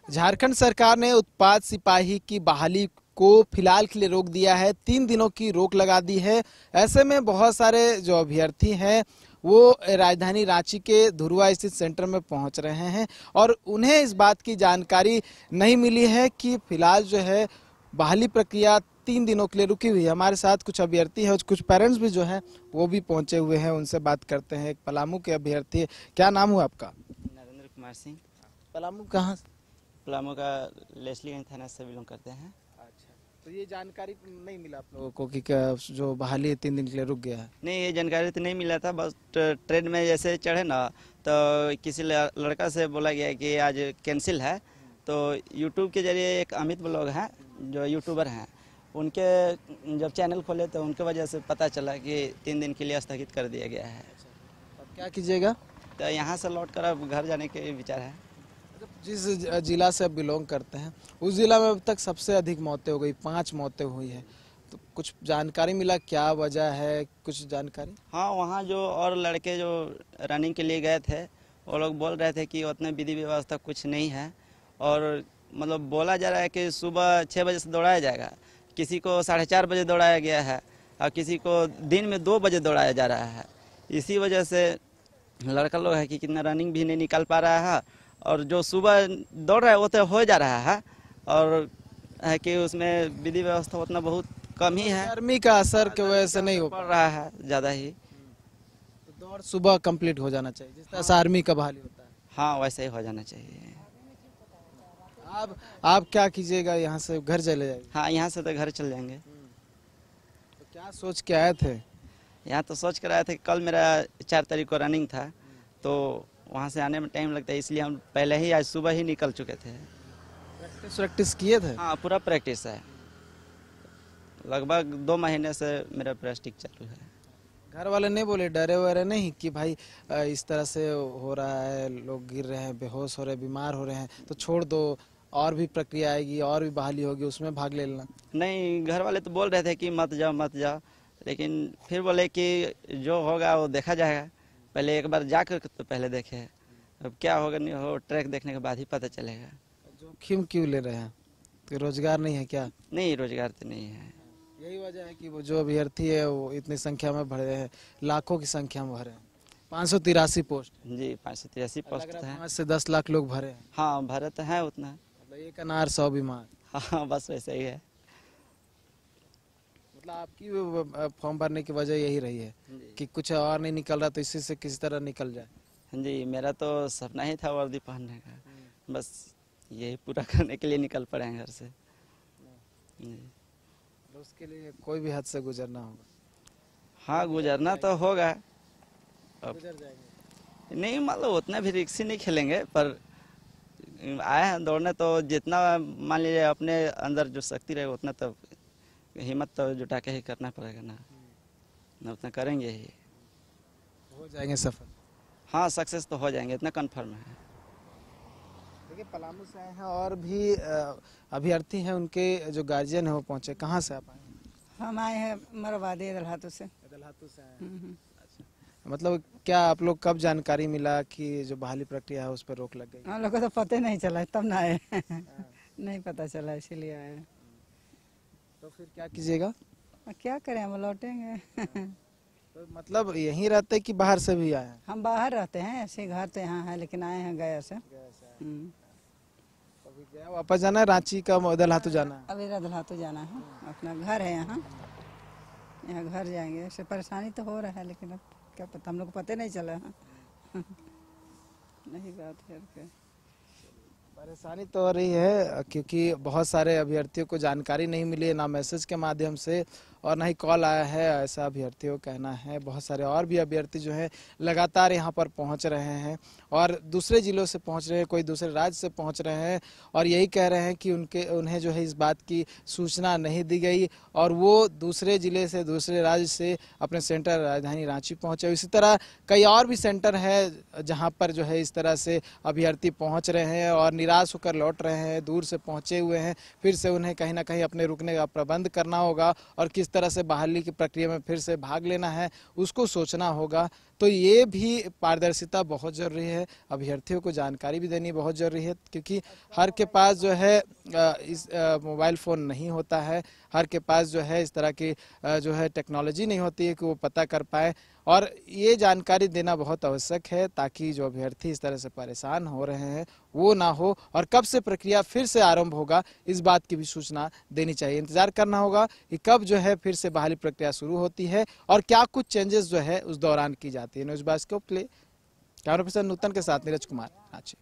झारखंड सरकार ने उत्पाद सिपाही की बहाली को फिलहाल के लिए रोक दिया है। 3 दिनों की रोक लगा दी है। ऐसे में बहुत सारे जो अभ्यर्थी हैं वो राजधानी रांची के धुरवा स्थित सेंटर में पहुंच रहे हैं और उन्हें इस बात की जानकारी नहीं मिली है कि फिलहाल जो है बहाली प्रक्रिया 3 दिनों के लिए रुकी हुई है। हमारे साथ कुछ अभ्यर्थी हैं और कुछ पेरेंट्स भी जो हैं वो भी पहुंचे हुए हैं। उनसे बात करते हैं। एक पलामू के अभ्यर्थी है। क्या नाम हुआ आपका? नरेंद्र कुमार सिंह। पलामू कहाँ से? पलामू का लेस्लीगंज थाना से बिलोंग करते हैं। अच्छा, तो ये जानकारी नहीं मिला आप लोगों को कि जो बहाली 3 दिन के लिए रुक गया है? नहीं, ये जानकारी तो नहीं मिला था। बस ट्रेन में जैसे चढ़े ना तो किसी लड़का से बोला गया कि आज कैंसिल है। तो यूट्यूब के जरिए एक अमित ब्लॉग हैं जो यूट्यूबर हैं, उनके जब चैनल खोले तो उनके वजह से पता चला कि 3 दिन के लिए स्थगित कर दिया गया है। अब क्या कीजिएगा? तो यहाँ से लौट कर अब घर जाने के विचार है। जिस जिला से आप बिलोंग करते हैं उस जिला में अब तक सबसे अधिक मौतें हो गई, 5 मौतें हुई हैं। तो कुछ जानकारी मिला क्या वजह है? कुछ जानकारी? हाँ, वहाँ जो और लड़के जो रनिंग के लिए गए थे वो लोग बोल रहे थे कि उतने विधि व्यवस्था कुछ नहीं है और मतलब बोला जा रहा है कि सुबह 6 बजे से दौड़ाया जाएगा, किसी को 4:30 बजे दौड़ाया गया है और किसी को दिन में 2 बजे दौड़ाया जा रहा है। इसी वजह से लड़का लोग है कि कितना रनिंग भी नहीं निकाल पा रहा है और जो सुबह दौड़ रहा है वो तो हो जा रहा है और है कि उसमें विधि व्यवस्था उतना बहुत कम ही है। गर्मी का असर की वजह से नहीं हो पड़ रहा है ज़्यादा ही। तो दौड़ सुबह कंप्लीट हो जाना चाहिए जिस तरह से आर्मी का बहाली होता है। हाँ, वैसे ही हो जाना चाहिए। आप क्या कीजिएगा? यहाँ से घर चले जाएंगे? हाँ, यहाँ से तो घर चल जाएंगे। तो क्या सोच के आए थे? यहाँ तो सोच कर आए थे कि कल मेरा 4 तारीख को रनिंग था तो वहाँ से आने में टाइम लगता है, इसलिए हम पहले ही आज सुबह ही निकल चुके थे। प्रैक्टिस किए थे? हाँ, पूरा प्रैक्टिस है। लगभग 2 महीने से मेरा प्रैक्टिस चालू है। घर वाले नहीं बोले, डरे वरे नहीं कि भाई इस तरह से हो रहा है, लोग गिर रहे हैं, बेहोश हो रहे हैं, बीमार हो रहे हैं, तो छोड़ दो, और भी प्रक्रिया आएगी और भी बहाली होगी, उसमें भाग ले लेना? नहीं, घर वाले तो बोल रहे थे कि मत जाओ मत जाओ, लेकिन फिर बोले कि जो होगा वो देखा जाएगा, पहले एक बार जाकर तो पहले देखे, अब क्या होगा नहीं हो ट्रैक देखने के बाद ही पता चलेगा। जोखिम क्यों ले रहे हैं? तो रोजगार नहीं है क्या? नहीं, रोजगार तो नहीं है। यही वजह है कि वो जो अभ्यर्थी है वो इतनी संख्या में भरे हैं, लाखों की संख्या में भरे हैं। 583 पोस्ट जी, 583 पोस्ट है। 5 से 10 लाख लोग भरे हैं। हाँ, भरे तो है उतना। मतलब एक अनार 100 बीमार। हाँ, बस वैसे ही है। मतलब आपकी फॉर्म भरने की वजह यही रही है कि कुछ और नहीं निकल रहा तो इसी से किसी तरह निकल जाए। जी, मेरा तो सपना ही था वर्दी पहनने का, बस यही पूरा करने के लिए निकल पड़े हैं घर से। जी। तो उसके लिए कोई भी हद से गुजरना होगा। हाँ, गुजरना तो होगा। अब गुजर जाएंगे। नहीं, मतलब उतना भी रिक्स नहीं खेलेंगे, पर आए हैं दौड़ने तो जितना मान लीजिए अपने अंदर जो शक्ति रहेगा उतना तो हिम्मत तो जुटा के ही करना पड़ेगा ना उतना करेंगे ही। हो जाएंगे सफल। हाँ, सक्सेस तो हो जाएंगे, इतना कंफर्म है। देखिए, पलामू से आए हैं और भी अभ्यर्थी हैं, उनके जो गार्जियन है वो पहुंचे। कहाँ से आप आए हैं? हम आए हैं मरवादी दलहातू से। दलहातू से आए हैं। अच्छा, मतलब क्या आप लोग कब जानकारी मिला कि जो बहाली प्रक्रिया है उस पर रोक लग गई? हम लोग को तो पता नहीं चला, तब ना आए। नहीं पता चला इसीलिए आए। तो फिर क्या कीजिएगा? अब क्या करें, हम लौटेंगे। तो मतलब यहीं रहते कि बाहर से भी आए हैं? हम बाहर रहते हैं, ऐसे घर तो यहाँ है लेकिन आए हैं गया से। अभी गया वापस जाना है, रांची का दलहातू जाना है? अभी दलहातू जाना है, अपना घर है यहाँ, यहाँ घर जाएंगे। ऐसे परेशानी तो हो रहा है लेकिन अब क्या पता, हम लोग को पता नहीं चला है। नहीं बात करके परेशानी तो हो रही है क्योंकि बहुत सारे अभ्यर्थियों को जानकारी नहीं मिली है, ना मैसेज के माध्यम से और ना ही कॉल आया है, ऐसा अभ्यर्थियों का कहना है। बहुत सारे और भी अभ्यर्थी जो हैं लगातार यहाँ पर पहुँच रहे हैं और दूसरे ज़िलों से पहुँच रहे हैं, कोई दूसरे राज्य से पहुँच रहे हैं और यही कह रहे हैं कि उन्हें जो है इस बात की सूचना नहीं दी गई और वो दूसरे ज़िले से, दूसरे राज्य से अपने सेंटर राजधानी रांची पहुँचे। इसी तरह कई और भी सेंटर है जहाँ पर जो है इस तरह से अभ्यर्थी पहुँच रहे हैं और निराश होकर लौट रहे हैं, दूर से पहुँचे हुए हैं। फिर से उन्हें कहीं ना कहीं अपने रुकने का प्रबंध करना होगा और किस किस तरह से बहाली की प्रक्रिया में फिर से भाग लेना है उसको सोचना होगा। तो ये भी पारदर्शिता बहुत ज़रूरी है, अभ्यर्थियों को जानकारी भी देनी बहुत ज़रूरी है, क्योंकि हर के पास जो है इस मोबाइल फ़ोन नहीं होता है, हर के पास जो है इस तरह की जो है टेक्नोलॉजी नहीं होती है कि वो पता कर पाए। और ये जानकारी देना बहुत आवश्यक है ताकि जो अभ्यर्थी इस तरह से परेशान हो रहे हैं वो ना हो, और कब से प्रक्रिया फिर से आरंभ होगा इस बात की भी सूचना देनी चाहिए। इंतजार करना होगा कि कब जो है फिर से बहाली प्रक्रिया शुरू होती है और क्या कुछ चेंजेस जो है उस दौरान की जाती है। न्यूज़ बास्केट के लिए कैमरा पर्सन नूतन के साथ नीरज कुमार, रांची।